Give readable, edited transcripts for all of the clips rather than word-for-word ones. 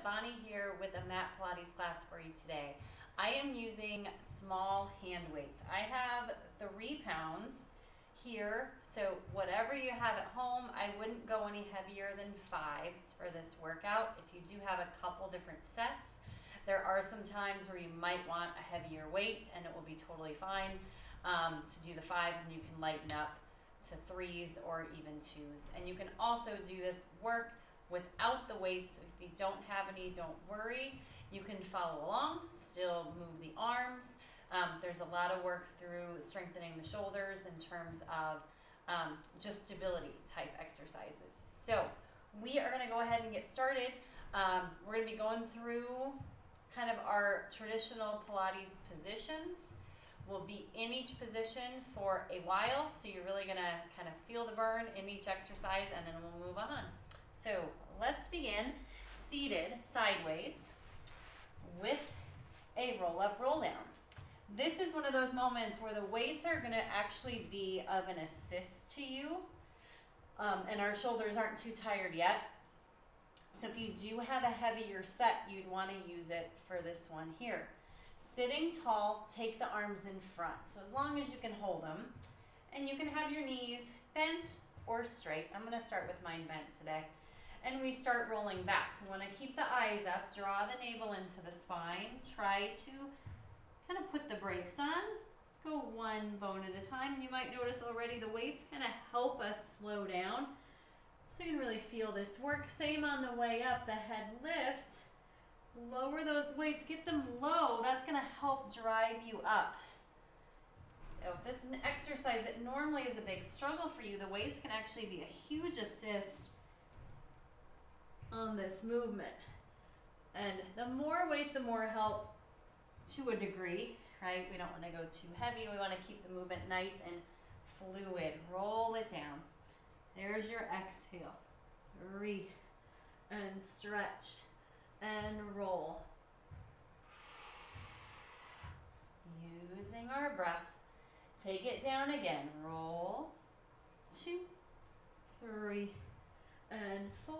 Bonnie here with a Mat Pilates class for you today. I am using small hand weights. I have 3 pounds here, so whatever you have at home, I wouldn't go any heavier than 5s for this workout. If you do have a couple different sets, there are some times where you might want a heavier weight and it will be totally fine to do the 5s, and you can lighten up to 3s or even 2s. And you can also do this work without the weights. If you don't have any, don't worry. You can follow along, still move the arms. There's a lot of work through strengthening the shoulders in terms of just stability type exercises. So we are going to go ahead and get started. We're going to be going through kind of our traditional Pilates positions. We'll be in each position for a while, so you're really going to kind of feel the burn in each exercise, and then we'll move on. So let's begin seated sideways with a roll up, roll down. This is one of those moments where the weights are going to actually be of an assist to you, and our shoulders aren't too tired yet. So if you do have a heavier set, you'd want to use it for this one here. Sitting tall, take the arms in front. So as long as you can hold them, and you can have your knees bent or straight. I'm going to start with mine bent today. And we start rolling back. We want to keep the eyes up, draw the navel into the spine, try to kind of put the brakes on, go one bone at a time. You might notice already the weights kind of help us slow down, so you can really feel this work. Same on the way up, the head lifts, lower those weights, get them low. That's going to help drive you up. So if this is an exercise that normally is a big struggle for you, the weights can actually be a huge assist on this movement. And the more weight, the more help to a degree, right? We don't want to go too heavy. We want to keep the movement nice and fluid. Roll it down. There's your exhale. 3 and stretch and roll. Using our breath. Take it down again. Roll. 2, 3, and 4,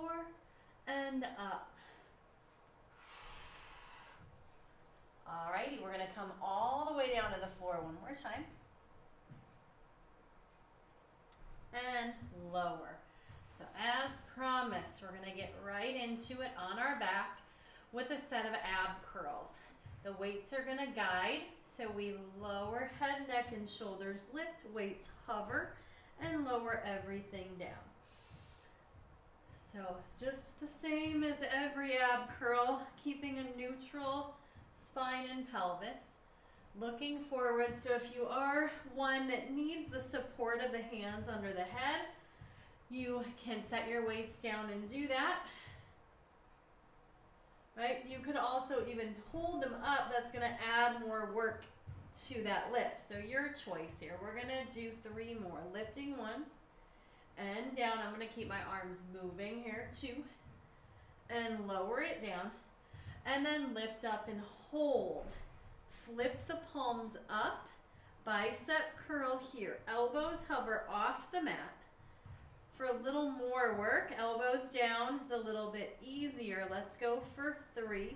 and up. Alrighty, we're going to come all the way down to the floor one more time. And lower. So as promised, we're going to get right into it on our back with a set of ab curls. The weights are going to guide, so we lower head, neck, and shoulders lift, weights hover, and lower everything down. So just the same as every ab curl, keeping a neutral spine and pelvis. Looking forward, so if you are one that needs the support of the hands under the head, you can set your weights down and do that. Right? You could also even hold them up. That's going to add more work to that lift. So your choice here. We're going to do 3 more. Lifting 1 and down. I'm going to keep my arms moving here. 2 and lower it down. And then lift up and hold. Flip the palms up. Bicep curl here. Elbows hover off the mat. For a little more work, elbows down is a little bit easier. Let's go for 3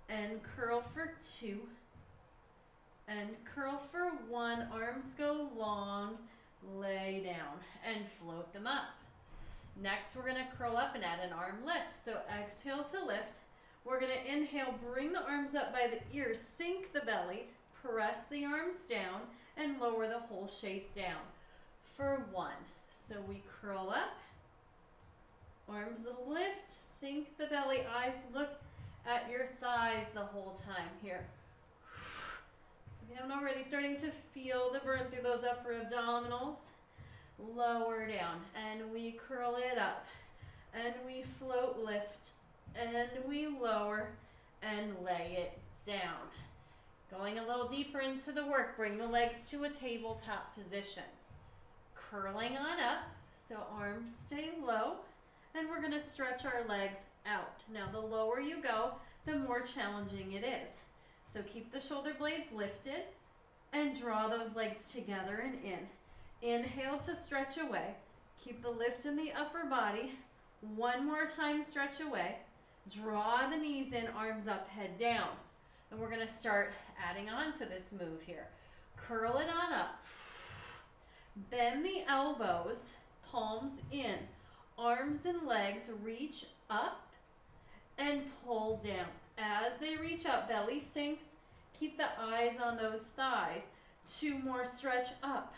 and curl for 2 and curl for 1. Arms go long, lay down and float them up. Next, we're going to curl up and add an arm lift. So exhale to lift. We're going to inhale, bring the arms up by the ears, sink the belly, press the arms down, and lower the whole shape down for 1. So we curl up, arms lift, sink the belly, eyes look at your thighs the whole time here. So if you haven't already, starting to feel the burn through those upper abdominals. Lower down, and we curl it up, and we float, lift, and we lower and lay it down. Going a little deeper into the work, bring the legs to a tabletop position. Curling on up, so arms stay low, and we're going to stretch our legs out. Now the lower you go, the more challenging it is. So keep the shoulder blades lifted and draw those legs together and in. Inhale to stretch away. Keep the lift in the upper body. 1 more time, stretch away. Draw the knees in, arms up, head down. And we're going to start adding on to this move here. Curl it on up. Bend the elbows, palms in. Arms and legs reach up and pull down. As they reach up, belly sinks. Keep the eyes on those thighs. 2 more, stretch up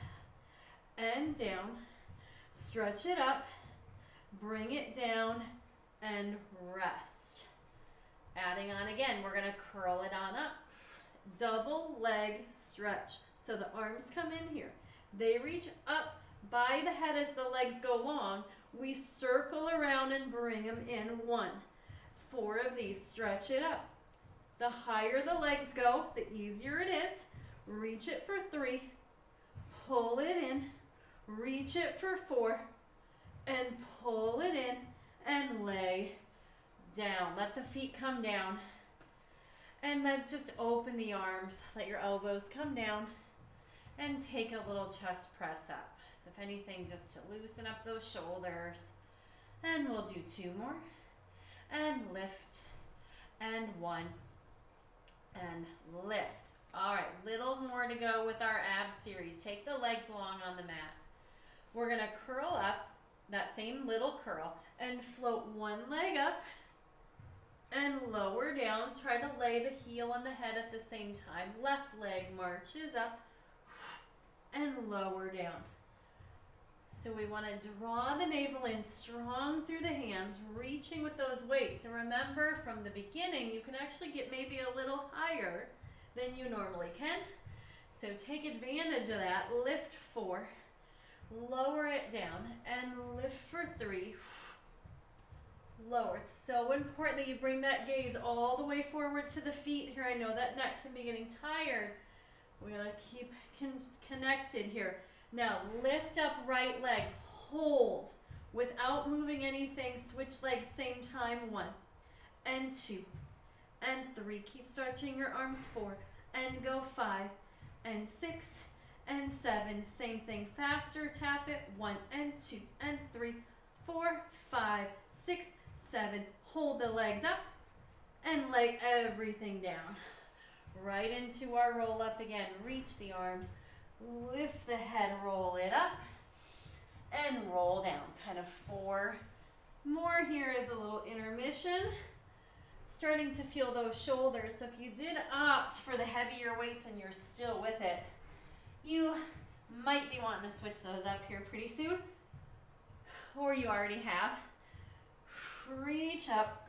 and down. Stretch it up, bring it down, and rest. Adding on again, we're going to curl it on up. Double leg stretch. So the arms come in here. They reach up by the head as the legs go long. We circle around and bring them in. 1. 4 of these. Stretch it up. The higher the legs go, the easier it is. Reach it for 3. Pull it in. Reach it for 4. And pull it in and lay down. Let the feet come down. And then just open the arms. Let your elbows come down. And take a little chest press up. So if anything, just to loosen up those shoulders. And we'll do 2 more. And lift. And 1. And lift. All right, little more to go with our ab series. Take the legs long on the mat. We're going to curl up, that same little curl, and float one leg up and lower down. Try to lay the heel on the head at the same time. Left leg marches up and lower down. So we want to draw the navel in strong through the hands, reaching with those weights. And remember, from the beginning, you can actually get maybe a little higher than you normally can. So take advantage of that. Lift 4. Lower it down and lift for 3. Lower. It's so important that you bring that gaze all the way forward to the feet here. I know that neck can be getting tired. We're going to keep connected here. Now lift up right leg. Hold without moving anything. Switch legs same time. 1 and 2 and 3. Keep stretching your arms. 4 and go 5 and 6 and 7. Same thing, faster. Tap it. 1 and 2 and 3, 4, 5, 6, 7. Hold the legs up and lay everything down. Right into our roll up again. Reach the arms. Lift the head. Roll it up and roll down. It's kind of 4 more here as a little intermission. Starting to feel those shoulders. So if you did opt for the heavier weights and you're still with it, you might be wanting to switch those up here pretty soon, or you already have. Reach up.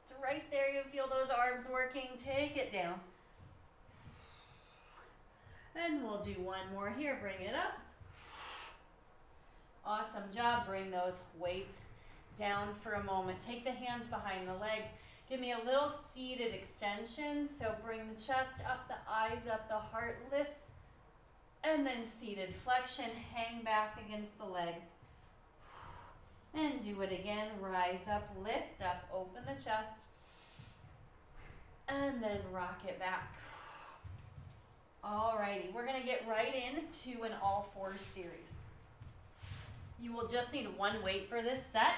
It's right there. You feel those arms working. Take it down. And we'll do 1 more here. Bring it up. Awesome job. Bring those weights down for a moment. Take the hands behind the legs. Give me a little seated extension. So bring the chest up, the eyes up, the heart lifts. And then seated flexion, hang back against the legs. And do it again. Rise up, lift up, open the chest. And then rock it back. Alrighty, we're going to get right into an all 4 series. You will just need 1 weight for this set.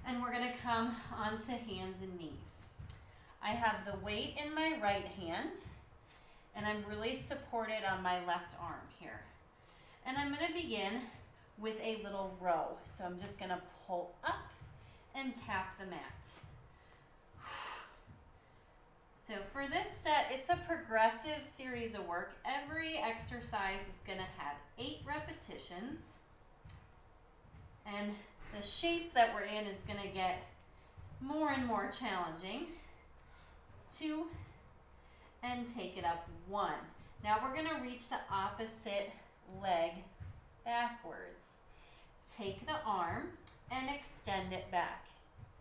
And we're going to come onto hands and knees. I have the weight in my right hand. And I'm really supported on my left arm here. And I'm going to begin with a little row. So I'm just going to pull up and tap the mat. So for this set, it's a progressive series of work. Every exercise is going to have 8 repetitions. And the shape that we're in is going to get more and more challenging. 2 and take it up. 1. Now we're going to reach the opposite leg backwards. Take the arm and extend it back.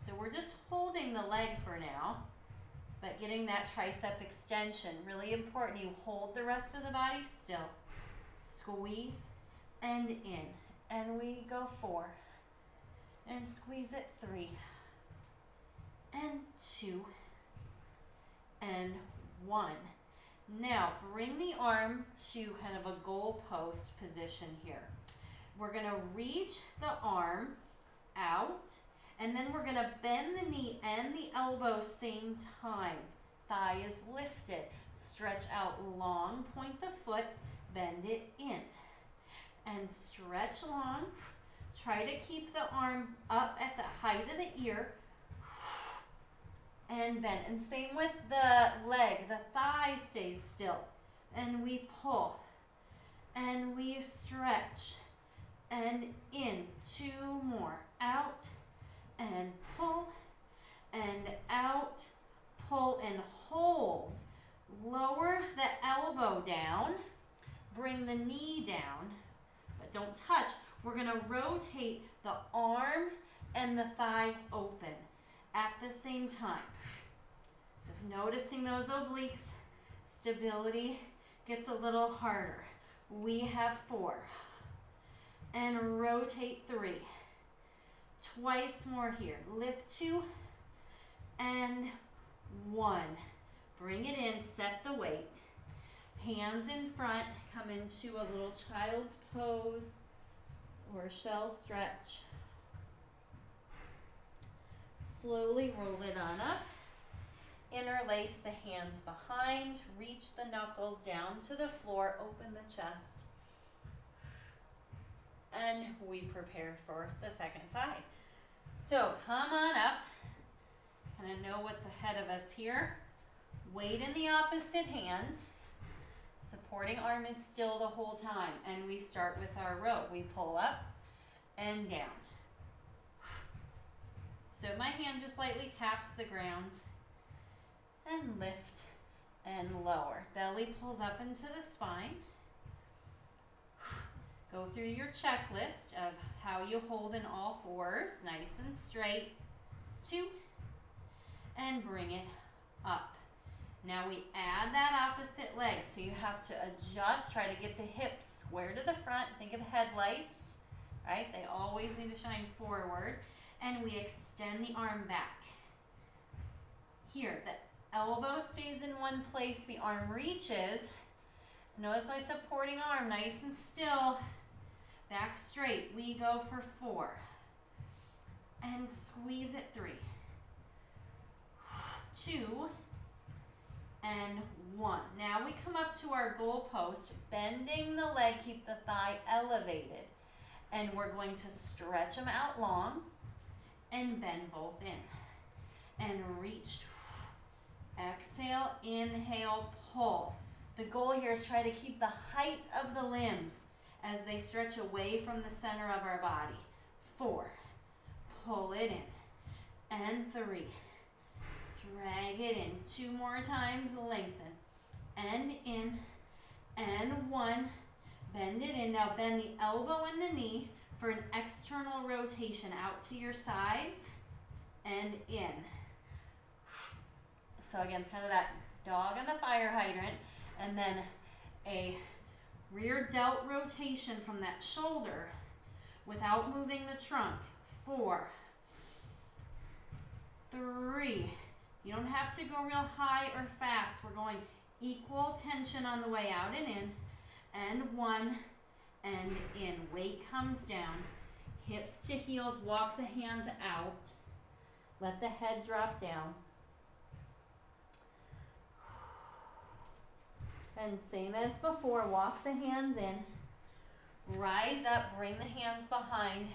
So we're just holding the leg for now, but getting that tricep extension. Really important. You hold the rest of the body still. Squeeze and in. And we go 4. And squeeze it. 3. And 2. And 1. Now, bring the arm to kind of a goalpost position here. We're going to reach the arm out And then we're gonna bend the knee and the elbow same time. Thigh is lifted. Stretch out long, point the foot, bend it in. And stretch long. Try to keep the arm up at the height of the ear. And bend. And same with the leg. The thigh stays still. And we pull. And we stretch. And in. 2 more. Out. And pull. And out. Pull and hold. Lower the elbow down. Bring the knee down. But don't touch. We're going to rotate the arm and the thigh open at the same time. So if noticing those obliques, stability gets a little harder. We have 4. And rotate 3. Twice more here. Lift 2 and 1. Bring it in, set the weight. Hands in front, come into a little child's pose or shell stretch. Slowly roll it on up. Interlace the hands behind, reach the knuckles down to the floor, open the chest. And we prepare for the second side. So come on up. Kind of know what's ahead of us here. Weight in the opposite hand. Supporting arm is still the whole time. And we start with our row. We pull up and down. So my hand just lightly taps the ground. And lift and lower. Belly pulls up into the spine. Go through your checklist of how you hold in all 4s, nice and straight. 2, and bring it up. Now we add that opposite leg, so you have to adjust, try to get the hips square to the front. Think of headlights, right? They always need to shine forward. And we extend the arm back. Here, the elbow stays in one place, the arm reaches. Notice my supporting arm, nice and still. Back straight. We go for 4. And squeeze it 3. 2. And 1. Now we come up to our goal post, bending the leg, keep the thigh elevated. And we're going to stretch them out long and bend both in. And reach. Exhale, inhale, pull. The goal here is try to keep the height of the limbs as they stretch away from the center of our body. 4. Pull it in. And 3. Drag it in. 2 more times, lengthen. And in. And 1. Bend it in. Now bend the elbow and the knee for an external rotation out to your sides and in. So again, kind of that dog on the fire hydrant, and then a rear delt rotation from that shoulder without moving the trunk. 4, 3. You don't have to go real high or fast. We're going equal tension on the way out and in. And 1 and in. Weight comes down. Hips to heels. Walk the hands out. Let the head drop down. And same as before, walk the hands in. Rise up, bring the hands behind,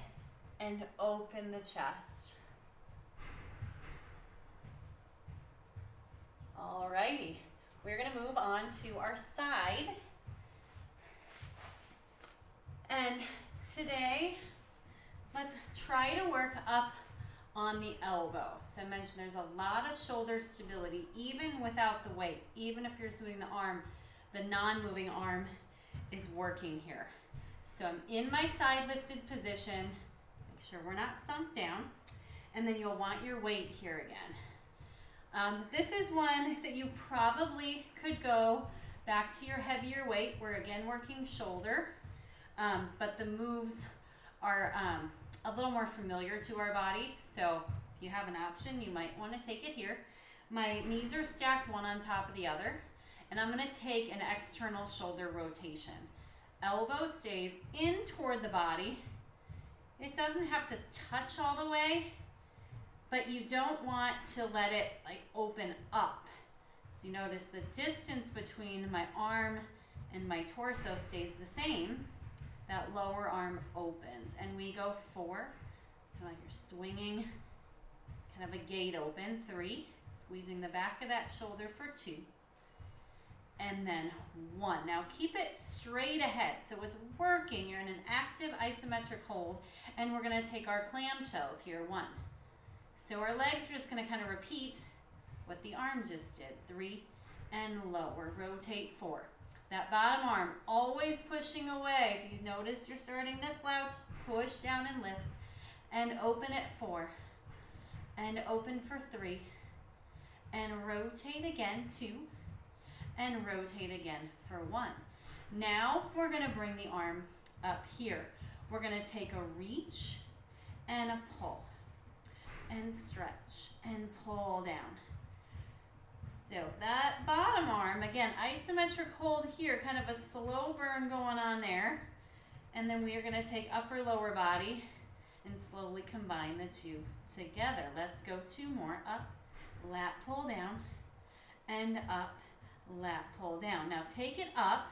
and open the chest. Alrighty, we're going to move on to our side. And today, let's try to work up on the elbow. So I mentioned there's a lot of shoulder stability, even without the weight. Even if you're moving the arm, the non-moving arm is working here. So I'm in my side lifted position. Make sure we're not sunk down. And then you'll want your weight here again. This is one that you probably could go back to your heavier weight. We're again working shoulder, but the moves are a little more familiar to our body. So if you have an option, you might want to take it here. My knees are stacked one on top of the other, and I'm going to take an external shoulder rotation. Elbow stays in toward the body. It doesn't have to touch all the way. but you don't want to let it like open up. So you notice the distance between my arm and my torso stays the same. That lower arm opens, and we go 4, kind of like you're swinging, kind of a gate open. 3, squeezing the back of that shoulder for 2, and then 1. Now keep it straight ahead, so it's working. You're in an active isometric hold, and we're going to take our clamshells here. 1. So our legs are just going to kind of repeat what the arm just did. 3 and lower. Rotate 4. That bottom arm always pushing away. If you notice you're starting to slouch, push down and lift. And open at 4. And open for 3. And rotate again, 2. And rotate again for 1. Now we're going to bring the arm up here. We're going to take a reach and a pull. And stretch and pull down. So that bottom arm, again, isometric hold here, kind of a slow burn going on there. And then we are going to take upper lower body and slowly combine the 2 together. Let's go 2 more. Up, lat pull down, and up, lat pull down. Now take it up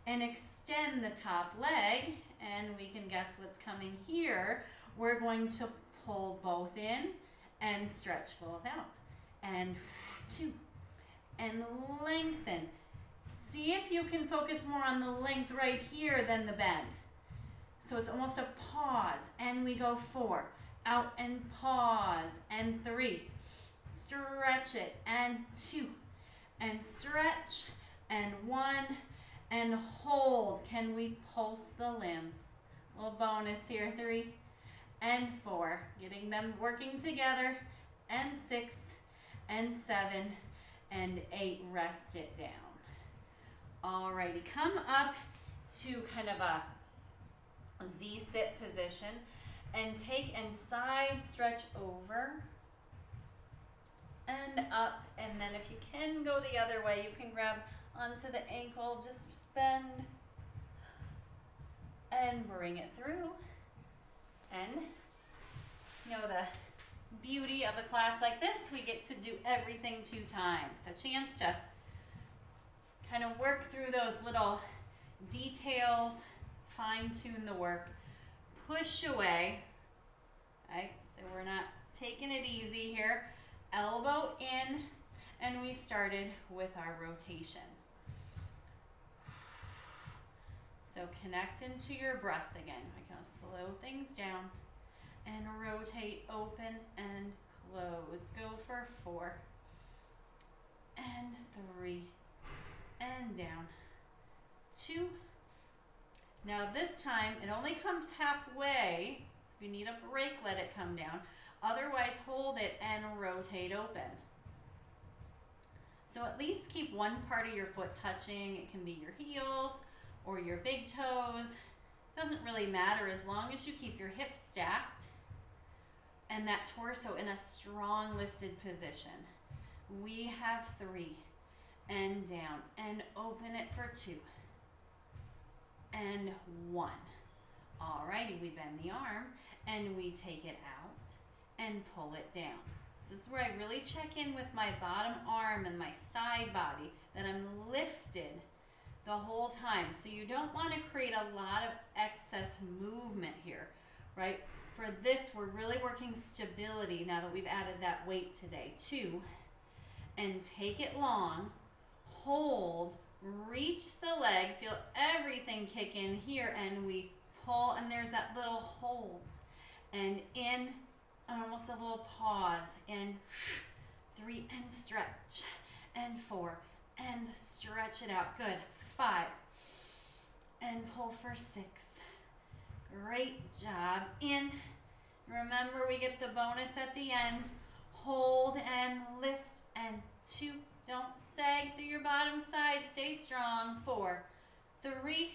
and extend the top leg, and we can guess what's coming here. We're going to pull both in and stretch both out. And 2. And lengthen. See if you can focus more on the length right here than the bend. So it's almost a pause. And we go 4. Out and pause. And 3. Stretch it. And 2. And stretch. And 1. And hold. Can we pulse the limbs? A little bonus here. 3 and 4. Getting them working together. And 6 and 7 and 8, rest it down. Alrighty, come up to kind of a Z-sit position and take and side stretch over and up, and then if you can go the other way, you can grab onto the ankle, just bend and bring it through. And you know the beauty of a class like this, we get to do everything 2 times. A chance to kind of work through those little details, fine-tune the work, push away. Right? So we're not taking it easy here. Elbow in, and we started with our rotation. So connect into your breath again. I can slow things down. And rotate, open, and close. Go for 4, and 3, and down. 2. Now this time, it only comes halfway. So if you need a break, let it come down. Otherwise, hold it and rotate open. So at least keep one part of your foot touching. It can be your heels or your big toes. It doesn't really matter as long as you keep your hips stacked and that torso in a strong lifted position. We have 3 and down and open it for 2 and 1. Alrighty, we bend the arm and we take it out and pull it down. This is where I really check in with my bottom arm and my side body, that I'm lifted the whole time. So you don't want to create a lot of excess movement here, right? For this, we're really working stability now that we've added that weight today. 2, and take it long, hold, reach the leg, feel everything kick in here, and we pull, and there's that little hold, and in, almost a little pause, and 3, and stretch, and 4, and stretch it out. Good. 5, and pull for 6. Great job. In. Remember, we get the bonus at the end. Hold and lift, and 2. Don't sag through your bottom side. Stay strong. 4, 3,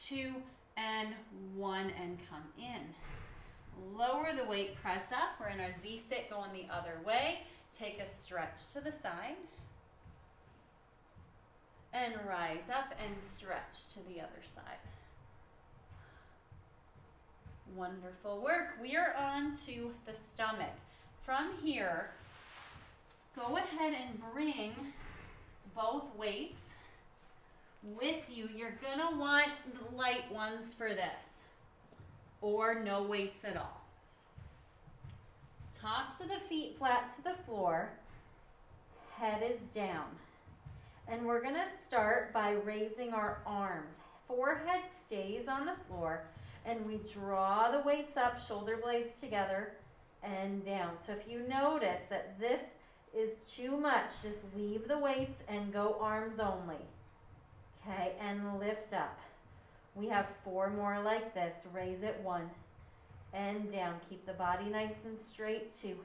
2, and 1, and come in. Lower the weight, press up. We're in our Z-sit going the other way. Take a stretch to the side. And rise up and stretch to the other side. Wonderful work. We are on to the stomach. From here, go ahead and bring both weights with you. You're gonna want the light ones for this, or no weights at all. Tops of the feet flat to the floor, head is down. And we're gonna start by raising our arms. Forehead stays on the floor, and we draw the weights up, shoulder blades together, and down. So if you notice that this is too much, just leave the weights and go arms only. Okay, and lift up. We have 4 more like this. Raise it 1 and down. Keep the body nice and straight. 2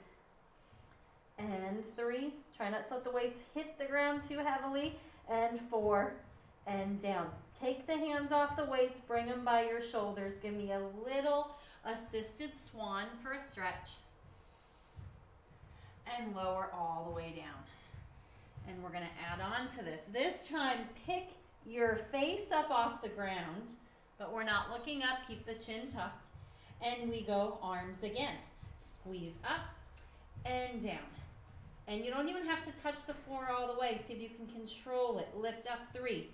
and 3. Try not to let the weights hit the ground too heavily. And 4 and down. Take the hands off the weights, bring them by your shoulders. Give me a little assisted swan for a stretch. And lower all the way down. And we're going to add on to this. This time, pick your face up off the ground, but we're not looking up. Keep the chin tucked. And we go arms again. Squeeze up and down. And you don't even have to touch the floor all the way. See if you can control it. Lift up 3.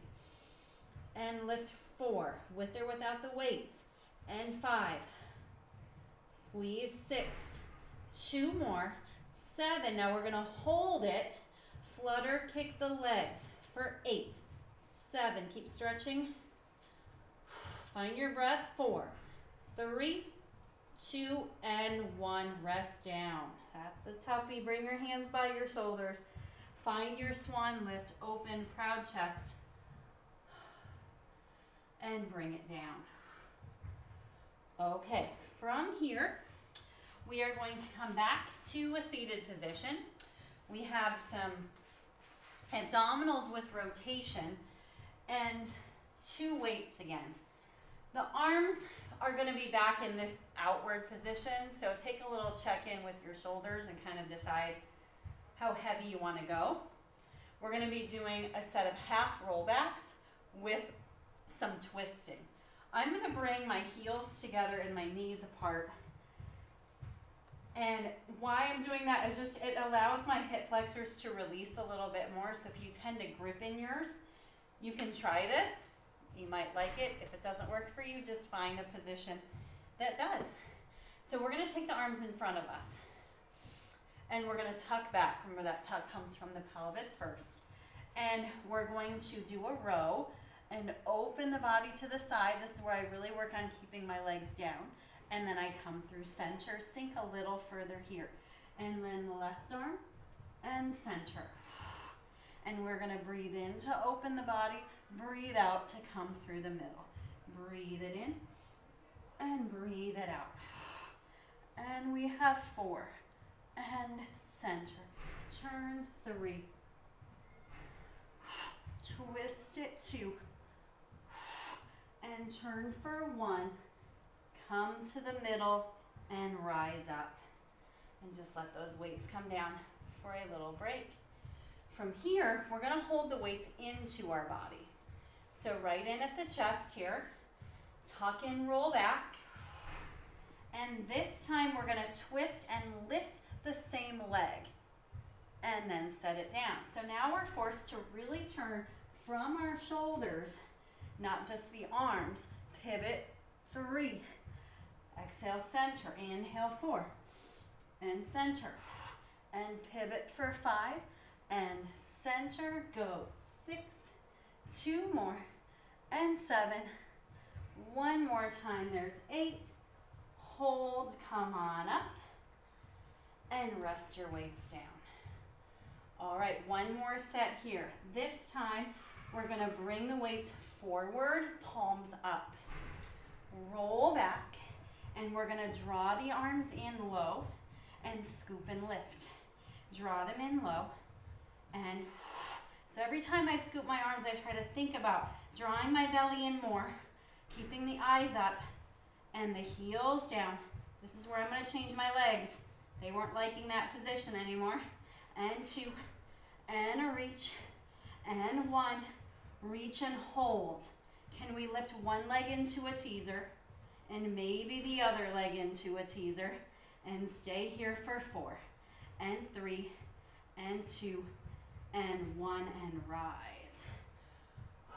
And lift 4, with or without the weights. And 5. Squeeze 6. 2 more. 7. Now we're going to hold it. Flutter, kick the legs for 8. 7. Keep stretching. Find your breath. 4, 3, 2, and 1. Rest down. That's a toughie. Bring your hands by your shoulders. Find your swan lift. Open, proud chest. And bring it down. Okay, from here, we are going to come back to a seated position. We have some abdominals with rotation and 2 weights again. The arms are going to be back in this outward position, so take a little check-in with your shoulders and kind of decide how heavy you want to go. We're going to be doing a set of half rollbacks with some twisting. I'm going to bring my heels together and my knees apart. And why I'm doing that is just it allows my hip flexors to release a little bit more. So if you tend to grip in yours, you can try this. You might like it. If it doesn't work for you, just find a position that does. So we're going to take the arms in front of us. And we're going to tuck back. Remember that tuck comes from the pelvis first. And we're going to do a row and open the body to the side. This is where I really work on keeping my legs down. And then I come through center, sink a little further here. And then left arm and center. And we're going to breathe in to open the body. Breathe out to come through the middle. Breathe it in and breathe it out. And we have 4 and center. Turn 3. Twist it 2. And turn for 1. Come to the middle and rise up. And just let those weights come down for a little break. From here, we're going to hold the weights into our body. So right in at the chest here. Tuck and roll back. And this time we're going to twist and lift the same leg. And then set it down. So now we're forced to really turn from our shoulders, not just the arms. Pivot 3. Exhale, center. Inhale, 4. And center. And pivot for 5. And center. Go 6. 2 more. And 7. 1 more time. There's 8. Hold. Come on up. And rest your weights down. All right, 1 more set here. This time, we're going to bring the weights forward, palms up. Roll back, and we're going to draw the arms in low and scoop and lift. Draw them in low, and so every time I scoop my arms, I try to think about drawing my belly in more, keeping the eyes up, and the heels down. This is where I'm going to change my legs. They weren't liking that position anymore. And 2, and a reach, and 1, reach and hold. Can we lift one leg into a teaser, and maybe the other leg into a teaser, and stay here for 4, and 3 and 2 and 1 and rise.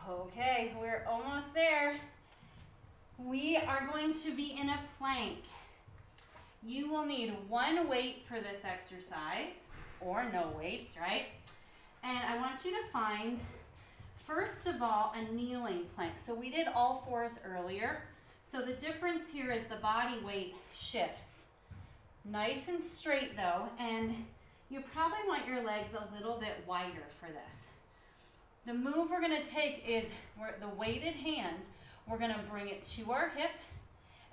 Okay, we're almost there. We are going to be in a plank. You will need one weight for this exercise, or no weights, right? And I want you to find, first of all, a kneeling plank. So we did all fours earlier. So the difference here is the body weight shifts. Nice and straight though, and you probably want your legs a little bit wider for this. The move we're going to take is the weighted hand, we're going to bring it to our hip,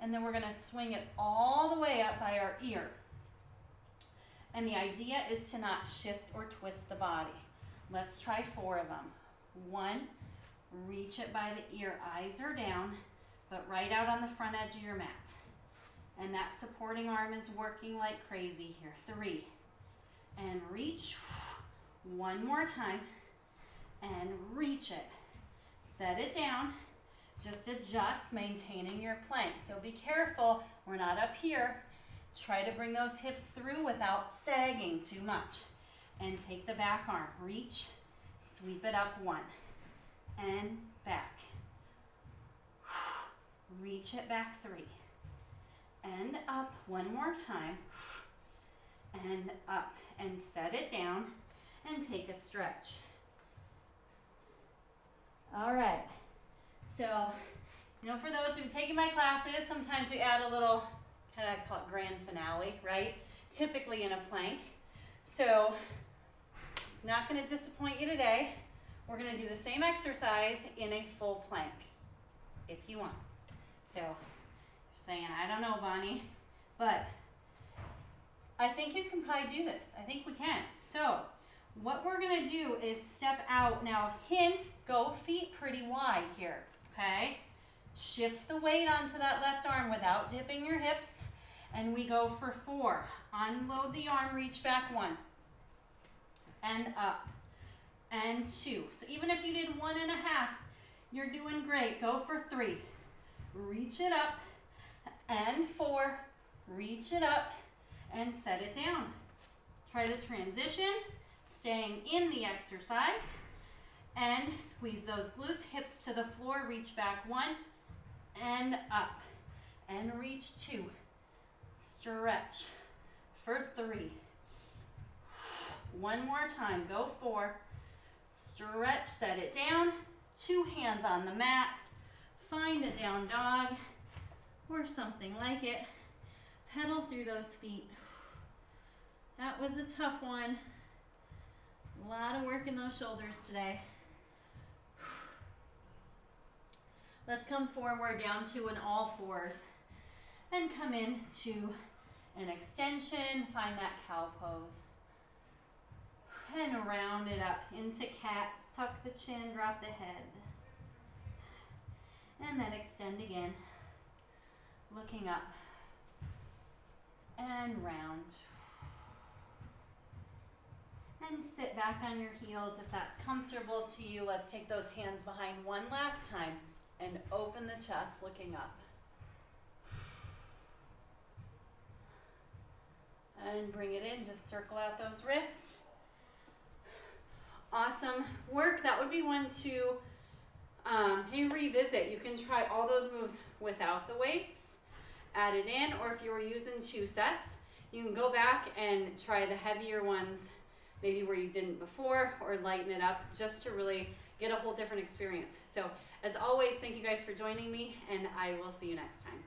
and then we're going to swing it all the way up by our ear. And the idea is to not shift or twist the body. Let's try 4 of them. 1, reach it by the ear, eyes are down, but right out on the front edge of your mat. And that supporting arm is working like crazy here. 3, and reach. 1 more time, and reach it. Set it down. Just adjust, maintaining your plank. So be careful, we're not up here. Try to bring those hips through without sagging too much. And take the back arm, reach, sweep it up 1, and back. Reach it back 3, and up 1 more time, and up, and set it down, and take a stretch. All right, so, for those who've taken my classes, sometimes we add a little, kind of call it grand finale, right? Typically in a plank. So, not going to disappoint you today. We're going to do the same exercise in a full plank, if you want. So, you're saying, I don't know, Bonnie, but I think you can probably do this. I think we can. So, what we're going to do is step out. Now, hint, go feet pretty wide here, okay? Shift the weight onto that left arm without dipping your hips, and we go for 4. Unload the arm, reach back 1, and up, and 2. So even if you did 1.5, you're doing great. Go for 3. Reach it up, and 4. Reach it up, and set it down. Try to transition, staying in the exercise, and squeeze those glutes, hips to the floor, reach back 1, and up, and reach 2. Stretch for 3. 1 more time, go 4. Stretch, set it down, 2 hands on the mat, find a down dog, or something like it. Pedal through those feet. That was a tough one. A lot of work in those shoulders today. Let's come forward down to an all fours and come into an extension. Find that cow pose. And round it up into cat. Tuck the chin, drop the head. And then extend again. Looking up. And round. And sit back on your heels if that's comfortable to you. Let's take those hands behind one last time and open the chest looking up. And bring it in, just circle out those wrists. Awesome work. That would be one to revisit. You can try all those moves without the weights, add it in, or if you were using 2 sets, you can go back and try the heavier ones, maybe where you didn't before, or lighten it up just to really get a whole different experience. So as always, thank you guys for joining me, and I will see you next time.